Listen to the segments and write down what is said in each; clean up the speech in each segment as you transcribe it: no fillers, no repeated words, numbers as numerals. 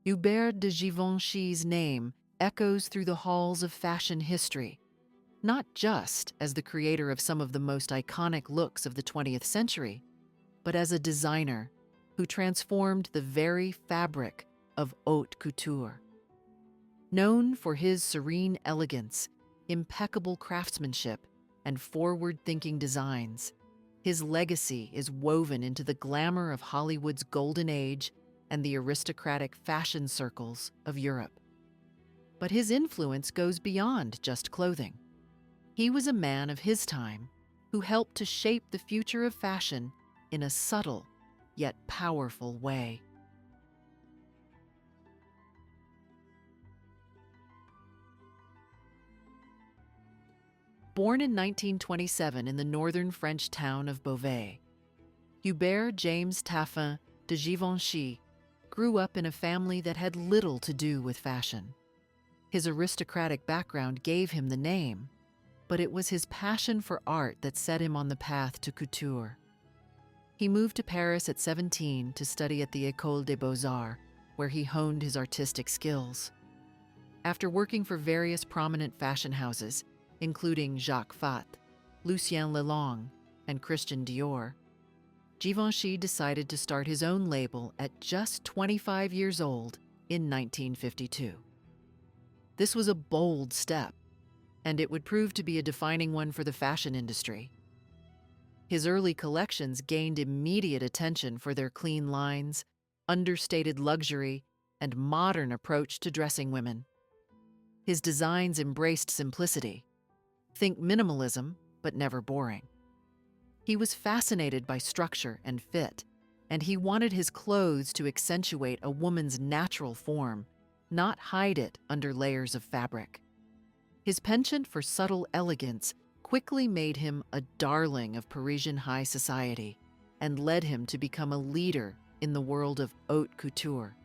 Hubert de Givenchy's name echoes through the halls of fashion history, not just as the creator of some of the most iconic looks of the 20th century, but as a designer who transformed the very fabric of haute couture. Known for his serene elegance, impeccable craftsmanship, and forward-thinking designs, his legacy is woven into the glamour of Hollywood's golden age and the aristocratic fashion circles of Europe. But his influence goes beyond just clothing. He was a man of his time who helped to shape the future of fashion in a subtle yet powerful way. Born in 1927 in the northern French town of Beauvais, Hubert James Taffin de Givenchy grew up in a family that had little to do with fashion. His aristocratic background gave him the name, but it was his passion for art that set him on the path to couture. He moved to Paris at 17 to study at the École des Beaux-Arts, where he honed his artistic skills. After working for various prominent fashion houses, including Jacques Fath, Lucien Lelong, and Christian Dior, Givenchy decided to start his own label at just 25 years old in 1952. This was a bold step, and it would prove to be a defining one for the fashion industry. His early collections gained immediate attention for their clean lines, understated luxury, and modern approach to dressing women. His designs embraced simplicity. Think minimalism, but never boring. He was fascinated by structure and fit, and he wanted his clothes to accentuate a woman's natural form, not hide it under layers of fabric. His penchant for subtle elegance quickly made him a darling of Parisian high society and led him to become a leader in the world of haute couture.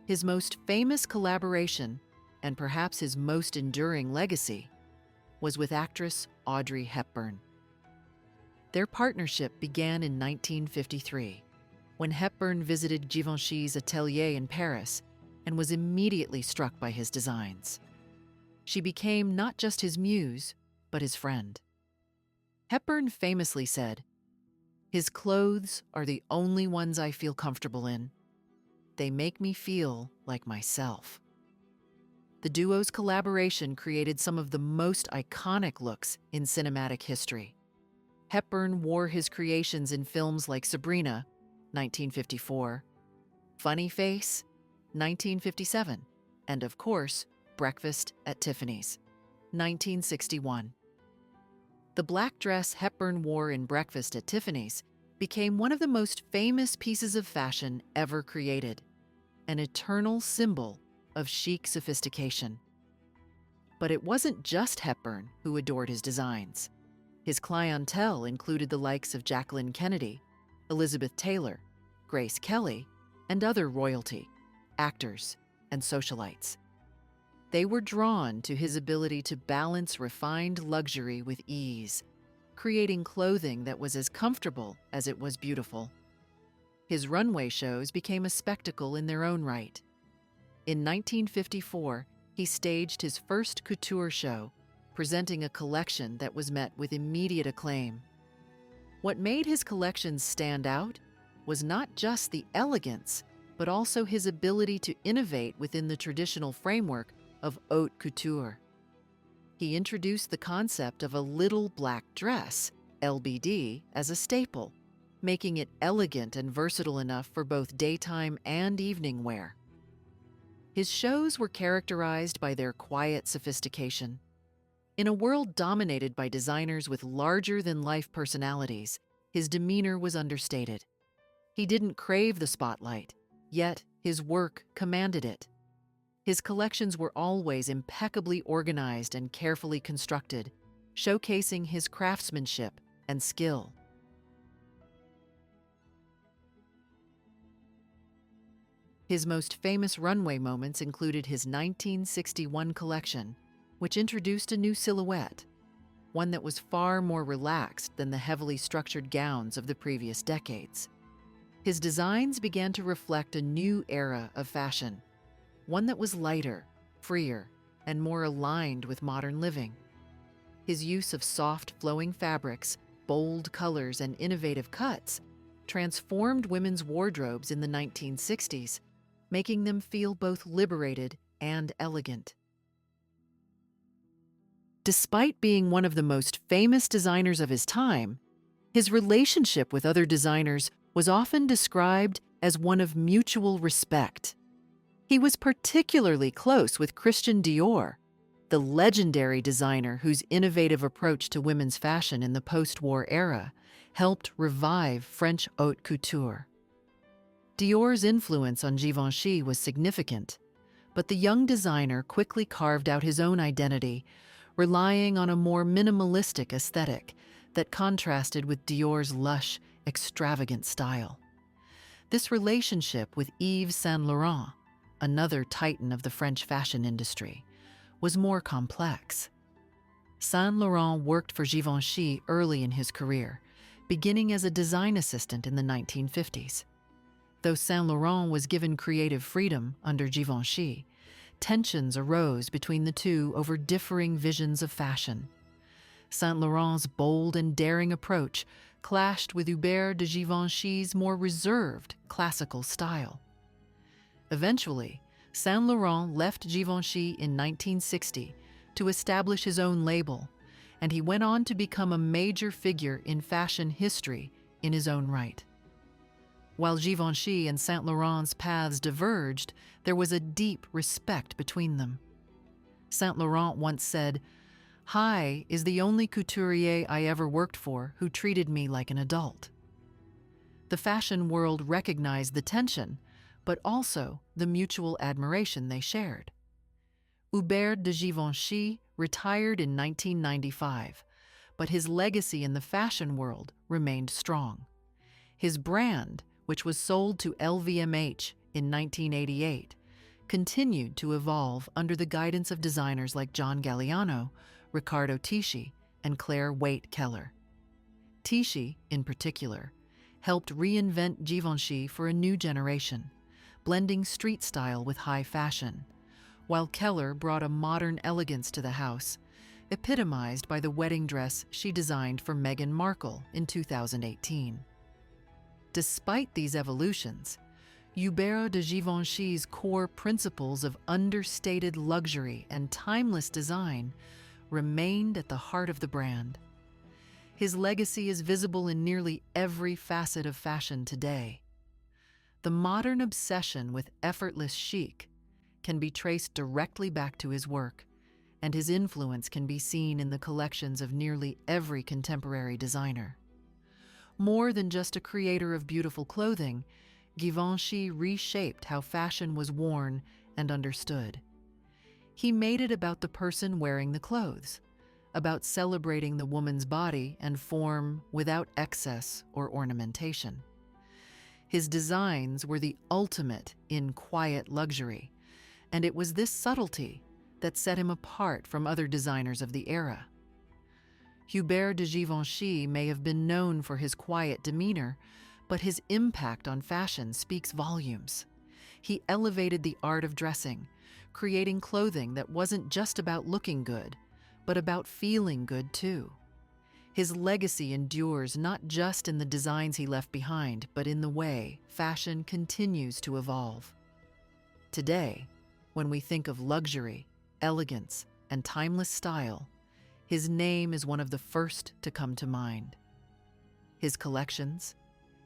His most famous collaboration, and perhaps his most enduring legacy, was with actress Audrey Hepburn. Their partnership began in 1953, when Hepburn visited Givenchy's atelier in Paris and was immediately struck by his designs. She became not just his muse, but his friend. Hepburn famously said, "His clothes are the only ones I feel comfortable in. They make me feel like myself." The duo's collaboration created some of the most iconic looks in cinematic history. Hepburn wore his creations in films like Sabrina, 1954, Funny Face, 1957, and of course, Breakfast at Tiffany's, 1961. The black dress Hepburn wore in Breakfast at Tiffany's became one of the most famous pieces of fashion ever created, an eternal symbol of chic sophistication. But it wasn't just Hepburn who adored his designs. His clientele included the likes of Jacqueline Kennedy, Elizabeth Taylor, Grace Kelly, and other royalty, actors, and socialites. They were drawn to his ability to balance refined luxury with ease, creating clothing that was as comfortable as it was beautiful. His runway shows became a spectacle in their own right. In 1954, he staged his first couture show, presenting a collection that was met with immediate acclaim. What made his collections stand out was not just the elegance, but also his ability to innovate within the traditional framework of haute couture. He introduced the concept of a little black dress, LBD, as a staple, making it elegant and versatile enough for both daytime and evening wear. His shows were characterized by their quiet sophistication. In a world dominated by designers with larger-than-life personalities, his demeanor was understated. He didn't crave the spotlight, yet his work commanded it. His collections were always impeccably organized and carefully constructed, showcasing his craftsmanship and skill. His most famous runway moments included his 1961 collection, which introduced a new silhouette, one that was far more relaxed than the heavily structured gowns of the previous decades. His designs began to reflect a new era of fashion, one that was lighter, freer, and more aligned with modern living. His use of soft, flowing fabrics, bold colors, and innovative cuts transformed women's wardrobes in the 1960s, making them feel both liberated and elegant. Despite being one of the most famous designers of his time, his relationship with other designers was often described as one of mutual respect. He was particularly close with Christian Dior, the legendary designer whose innovative approach to women's fashion in the post-war era helped revive French haute couture. Dior's influence on Givenchy was significant, but the young designer quickly carved out his own identity, relying on a more minimalistic aesthetic that contrasted with Dior's lush, extravagant style. This relationship with Yves Saint Laurent, another titan of the French fashion industry, was more complex. Saint Laurent worked for Givenchy early in his career, beginning as a design assistant in the 1950s. Though Saint Laurent was given creative freedom under Givenchy, tensions arose between the two over differing visions of fashion. Saint Laurent's bold and daring approach clashed with Hubert de Givenchy's more reserved classical style. Eventually, Saint Laurent left Givenchy in 1960 to establish his own label, and he went on to become a major figure in fashion history in his own right. While Givenchy and Saint Laurent's paths diverged, there was a deep respect between them. Saint Laurent once said, "Hi is the only couturier I ever worked for who treated me like an adult." The fashion world recognized the tension, but also the mutual admiration they shared. Hubert de Givenchy retired in 1995, but his legacy in the fashion world remained strong. His brand, which was sold to LVMH in 1988, continued to evolve under the guidance of designers like John Galliano, Riccardo Tisci, and Clare Waight Keller. Tisci, in particular, helped reinvent Givenchy for a new generation, blending street style with high fashion, while Keller brought a modern elegance to the house, epitomized by the wedding dress she designed for Meghan Markle in 2018. Despite these evolutions, Hubert de Givenchy's core principles of understated luxury and timeless design remained at the heart of the brand. His legacy is visible in nearly every facet of fashion today. The modern obsession with effortless chic can be traced directly back to his work, and his influence can be seen in the collections of nearly every contemporary designer. More than just a creator of beautiful clothing, Givenchy reshaped how fashion was worn and understood. He made it about the person wearing the clothes, about celebrating the woman's body and form without excess or ornamentation. His designs were the ultimate in quiet luxury, and it was this subtlety that set him apart from other designers of the era. Hubert de Givenchy may have been known for his quiet demeanor, but his impact on fashion speaks volumes. He elevated the art of dressing, creating clothing that wasn't just about looking good, but about feeling good too. His legacy endures not just in the designs he left behind, but in the way fashion continues to evolve. Today, when we think of luxury, elegance, and timeless style, his name is one of the first to come to mind. His collections,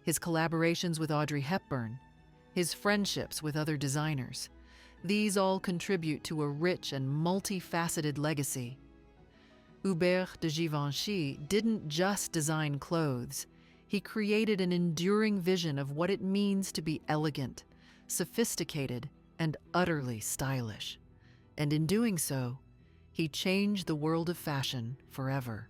his collaborations with Audrey Hepburn, his friendships with other designers, these all contribute to a rich and multifaceted legacy. Hubert de Givenchy didn't just design clothes, he created an enduring vision of what it means to be elegant, sophisticated, and utterly stylish. And in doing so, he changed the world of fashion forever.